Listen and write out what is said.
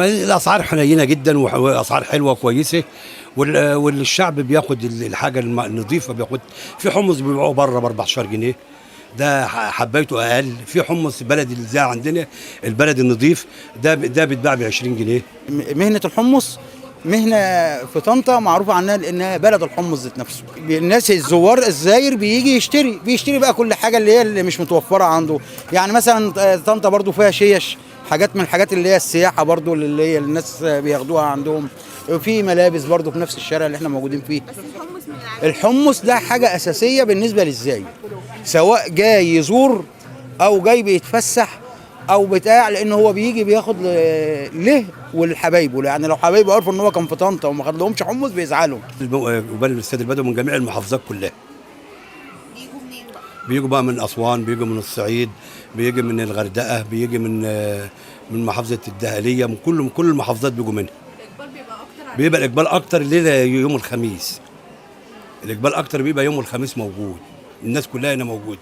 الاسعار حنينه جدا واسعار حلوه كويسه، والشعب بياخد الحاجه النظيفه. بياخد في حمص بيبيعوه بره ب 14 جنيه، ده حبايته اقل. في حمص بلدي اللي زي عندنا البلد النظيف ده بيتباع ب 20 جنيه. مهنه الحمص مهنه في طنطا معروفه عنها لانها بلد الحمص ذات نفسه. الناس الزوار الزاير بيجي بيشتري بقى كل حاجه اللي مش متوفره عنده. يعني مثلا طنطا برضو فيها شيش، حاجات من الحاجات اللي هي السياحه برضو اللي هي الناس بياخدوها عندهم. في ملابس برضو في نفس الشارع اللي احنا موجودين فيه. بس الحمص من الحمص ده حاجه اساسيه بالنسبه للزاير، سواء جاي يزور او جاي بيتفسح او بتاع، لان هو بيجي بياخد له ولحبايبه. يعني لو حبايبه عرفوا ان هو كان في طنطا وما خدلهمش حمص بيزعلوا. وبلد الاستاد البدوي من جميع المحافظات كلها. بيجوا منين بقى؟ بيجوا بقى من اسوان، بيجوا من الصعيد، بيجي من الغردقه، بيجي من محافظه الدهاليه، من كل المحافظات بيجوا منها. الاقبال بيبقى اكتر بيبقى الاقبال اكتر الليله يوم الخميس. الاقبال اكتر بيبقى يوم الخميس موجود، الناس كلها هنا موجوده.